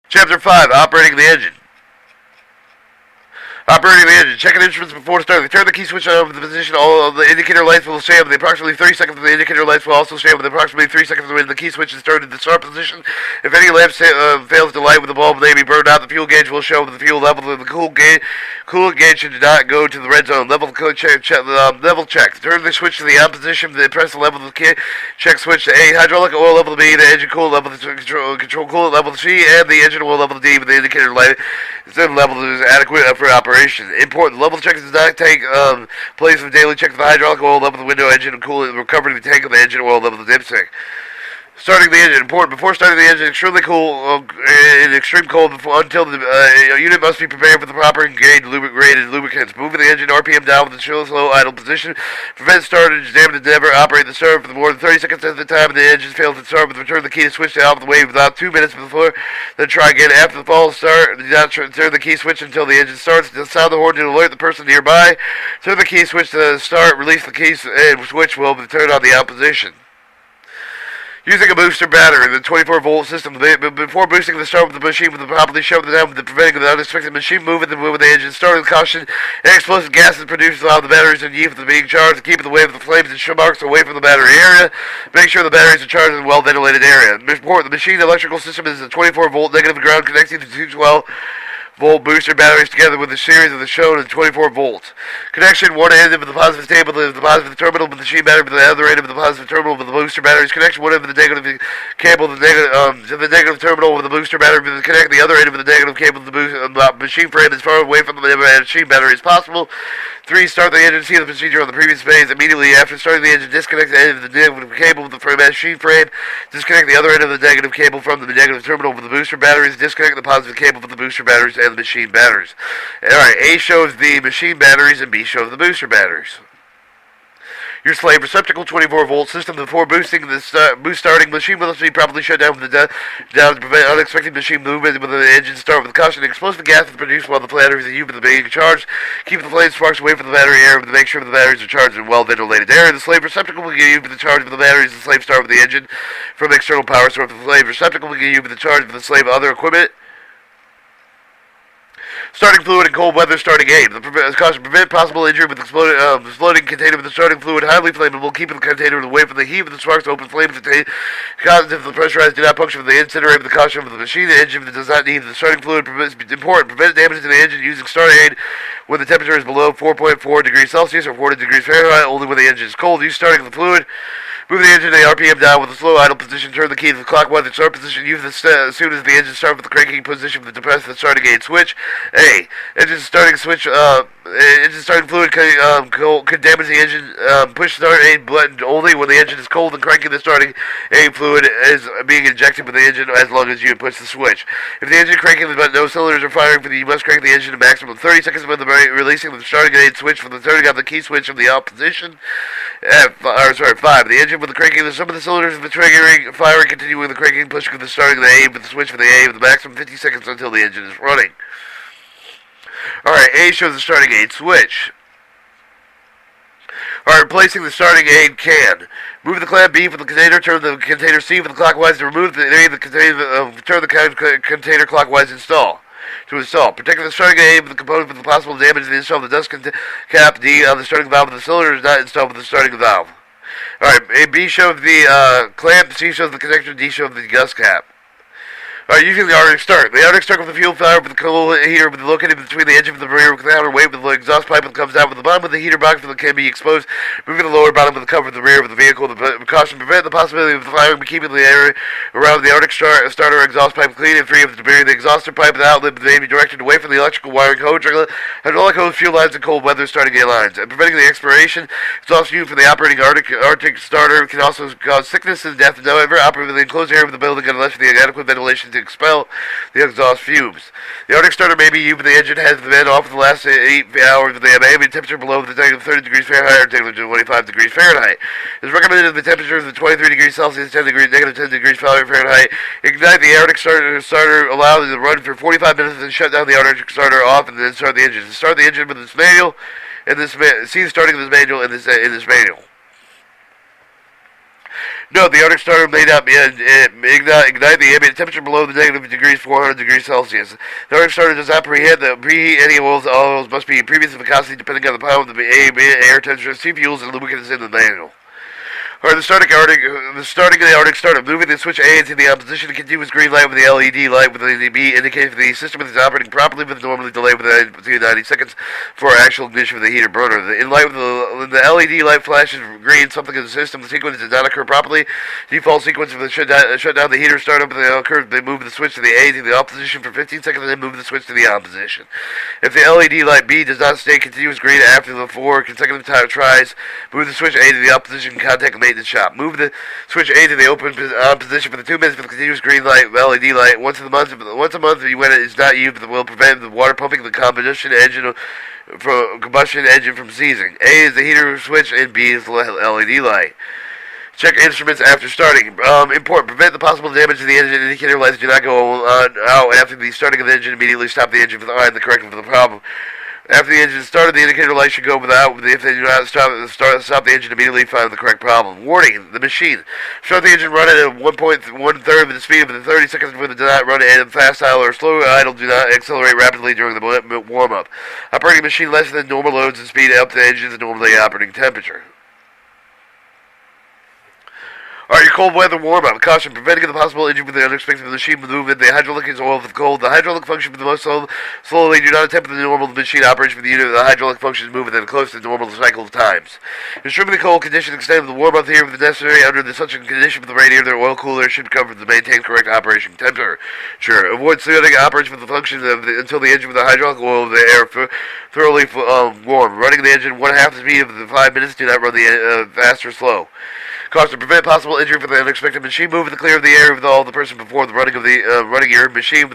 Chapter 5, Operating the Engine. Operating the engine. Checking instruments before starting. Turn the key switch on the position. All of the indicator lights will stay on. The approximately 30 seconds of the indicator lights will also stay on. The approximately 3 seconds when the key switch is started in the start position. If any lamp fails to light with the bulb, they may be burned out. The fuel gauge will show the fuel level. The coolant gauge should not go to the red zone. Level check. Turn the switch to the on position. Then press the level of the key. Check switch to A. Hydraulic oil level B. The engine coolant level control coolant level C. And the engine oil level D. With the indicator light level is adequate for operation. Important. Level check does not take place of daily check of the hydraulic oil level of the window engine and coolant recovering the tank of the engine oil level of the dipstick. Starting the engine. Important. Before starting the engine, extremely cool, in extreme cold until the unit must be prepared for the proper graded lubricants. Moving the engine RPM down with the slow idle position. Prevent startage, damage, and never operate the starter for more than 30 seconds at the time the engine fails to start. With return the key to switch to out of the way without 2 minutes before. Then try again after the false start. Do not turn the key switch until the engine starts. Just sound the horn to alert the person nearby. Turn the key switch to start. Release the key switch will be turned on the opposition. Using a booster battery, the 24-volt system. Before boosting the start of the machine with the properly shoved down with the preventing the unexpected machine movement, the engine starting with caution, and explosive gases produced while the batteries are used being charged to keep away from the flames and marks away from the battery area. Make sure the batteries are charged in a well-ventilated area. The machine electrical system is a 24-volt negative ground connecting to 212-volt booster batteries together with a series of the shown at 24 volts. Connection, one end of the positive table is the positive terminal with the machine battery, but the other end of the positive terminal with the booster batteries. Connection, one end of the negative cable to the negative terminal with the booster battery, but connect the other end of the negative cable to the machine frame as far away from the machine battery as possible. 3. Start the engine. See the procedure on the previous page. Immediately after starting the engine, disconnect the end of the negative cable with the machine frame. Disconnect the other end of the negative cable from the negative terminal with the booster batteries. Disconnect the positive cable from the booster batteries and the machine batteries. Alright, A shows the machine batteries and B shows the booster batteries. Your slave receptacle 24-volt system. Before boosting the starting machine must be properly shut down with the down to prevent unexpected machine movement with the engine start with caution. Explosive gas is produced while the batteries are used being charged. Keep the flame sparks away from the battery area to make sure the batteries are charged in well-ventilated area. The slave receptacle will get used for the charge of the batteries. The slave start with the engine from external power source. The slave receptacle will get used for the charge of the slave other equipment. Starting fluid in cold weather. Starting aid. Caution: prevent possible injury with exploding container with the starting fluid highly flammable. Keep the container away from the heat of the sparks. Open flames contain cautions if the pressurized do not puncture the incinerate with the caution of the machine. The engine that does not need the starting fluid. Important: prevent damage to the engine using starting aid when the temperature is below 4.4 degrees Celsius or 40 degrees Fahrenheit. Only when the engine is cold. Use starting the fluid. Move the engine to the RPM down with a slow idle position. Turn the key to the clockwise and start position. Use this as soon as the engine starts with the cranking position with the depress the starting aid switch. A. Engine starting switch. Engine starting fluid could damage the engine. Push start aid button only when the engine is cold and cranking the starting aid fluid is being injected with the engine as long as you push the switch. If the engine cranking the button, no cylinders are firing for you must crank the engine to maximum 30 seconds when releasing the starting aid switch from the turning on the key switch from the opposition. 5. The engine with the cranking, some of the cylinders of the triggering, firing, continuing with the cranking, pushing with the starting of the aim with the switch for the aim, with the maximum 50 seconds until the engine is running. Alright, A shows the starting aid switch. Alright, replacing the starting aid can. Move the clamp B for the container, turn the container C for the clockwise to remove the A, the container, turn the container clockwise to install. Protect the starting aid with the component from the possible damage to the install of the dust cap. D on the starting valve of the cylinder is not installed with the starting valve. Alright, B shows the clamp, C shows the connector, D shows the dust cap. Alright, using the Arctic start. The Arctic start with the fuel fire with the cool heater with the located between the engine and the rear counterweight with the exhaust pipe that comes out with the bottom of the heater box that can be exposed. Moving the lower bottom of the cover of the rear of the vehicle. The precaution prevent the possibility of the firing by keeping the area around the Arctic starter exhaust pipe clean and free of the debris. The exhauster pipe and the outlet may be directed away from the electrical wiring code, hydraulic hose, fuel lines, and cold weather starting gate lines. And preventing the expiration, exhaust fume from the operating Arctic starter can also cause sickness and death. However, operate the enclosed area of the building unless the adequate ventilation to expel the exhaust fumes. The Arctic starter may be used when the engine has been off for the last 8 hours with the ambient temperature below the negative 30 degrees Fahrenheit or negative 25 degrees Fahrenheit. It is recommended that the temperature of 23 degrees Celsius, negative 10 degrees Fahrenheit. Ignite the Arctic starter, allow it to run for 45 minutes, and shut down the Arctic starter off, and then start the engine. Start the engine with this manual, and see the starting of this manual in this manual. No, the Arctic starter may not ignite the ambient temperature below the negative degrees 400 degrees Celsius. The Arctic starter does not preheat any oils. All oils must be previous viscosity depending on the pound of the ambient air temperature, sea fuels, and lubricants in the manual. Or the starting of the Arctic starter, moving the switch A into the opposition to continuous green light with the LED light with the B indicating the system is operating properly with normally delay between 90 seconds for actual ignition of the heater burner. When the LED light flashes green, something in the system, the sequence did not occur properly. Default sequence of the shut down the heater startup, they move the switch to the A to the opposition for 15 seconds and then move the switch to the opposition. If the LED light B does not stay continuous green after the 4 consecutive tries, move the switch A to the opposition contact maintenance shop. Move the switch A to the open position for the 2 minutes for the continuous green light LED light. Once a month when it is not used, it will prevent the water pumping the combustion engine from seizing. A is the heater switch and B is the LED light. Check instruments after starting. Important. Prevent the possible damage to the engine. Indicator lights do not go out after the starting of the engine. Immediately stop the engine for the correction for the problem. After the engine is started, the indicator light should go without. If they do not stop the engine immediately, find the correct problem. Warning: the machine. Start the engine running at 1.1/3 of the speed within 30 seconds before the do not run in fast idle or slow idle. Do not accelerate rapidly during the warm-up. Operating machine less than normal loads and speed up the engine's normally operating temperature. Alright, your cold weather warm-up. Caution, preventing the possible injury with the unexpected machine movement. The hydraulic is oil with cold. The hydraulic function for the most slowly. Do not attempt the normal machine operation for the unit. The hydraulic function is moving within close to normal cycle of times. Extremely cold condition extend the warm-up here with the necessary under the such a condition for the radiator. The oil cooler should cover to maintain correct operation temperature. Sure. Avoid starting operation for the function until the engine with the hydraulic oil of the air thoroughly warm. Running the engine 1/2 the speed of the 5 minutes. Do not run the fast or slow. Cause to prevent possible injury from the unexpected machine moving to clear of the air with all the person before the running of the running your machine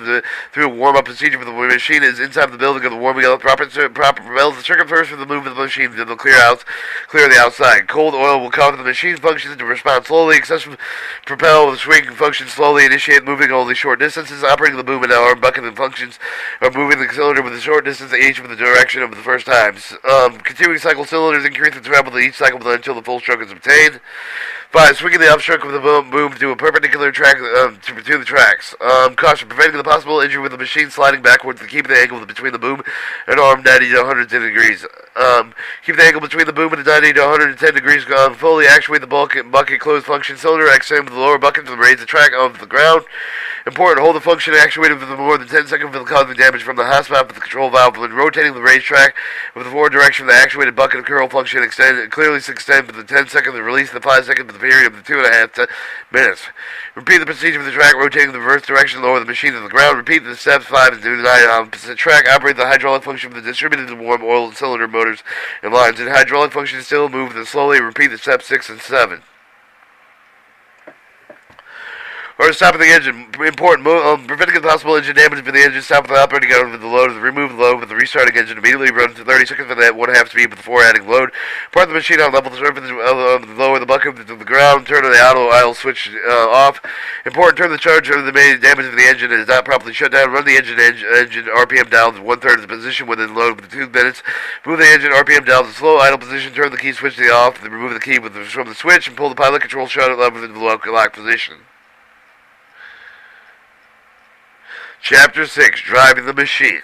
through a warm-up procedure for the machine is inside the building of the warming up. Proper propels the circuit first for the movement of the machine to clear the outside. Cold oil will cause the machine's functions to respond slowly. Excessive propel the swing function slowly. Initiate moving only short distances. Operating the boom and arm bucket and functions are moving the cylinder with a short distance each with the direction of the first times. Continuing cycle cylinders increase the travel to each cycle until the full stroke is obtained. 5. Swinging the upstroke of the boom to a perpendicular track to the tracks. Caution, preventing the possible injury with the machine sliding backwards to keep the angle between the boom and arm 90 to 110 degrees. Keep the angle between the boom and the 90 to 110 degrees. Fully actuate the bucket closed function cylinder. Extend the lower bucket to raise the track off the ground. Important, hold the function actuated for more than 10 seconds for causing damage from the hotspot with the control valve. When rotating the raised track with the forward direction of the actuated bucket and curl function clearly extend for the 10 seconds and release the 5 seconds for the period of the 2.5 minutes. Repeat the procedure for the track, rotating the reverse direction, lower the machine to the ground. Repeat the steps 5 and do the 9 on opposite track. Operate the hydraulic function for the distributed and warm oil and cylinder motors and lines. And hydraulic function still move slowly. Repeat the steps 6 and 7. Or stopping the engine. Important. Preventing the possible engine damage for the engine. Stop the operating out of the load. Remove the load with the restarting engine. Immediately run to 30 seconds for that 1/2 speed before adding load. Part the machine on level surface. Lower the bucket to the ground. Turn the auto idle switch off. Important. Turn the charge of the main damage of the engine is not properly shut down. Run the engine RPM down to 1/3 of the position within load for 2 minutes. Move the engine RPM down to slow idle position. Turn the key switch to the off. Then remove the key from the switch and pull the pilot control shut lever into the lock position. Chapter 6, Driving the Machine.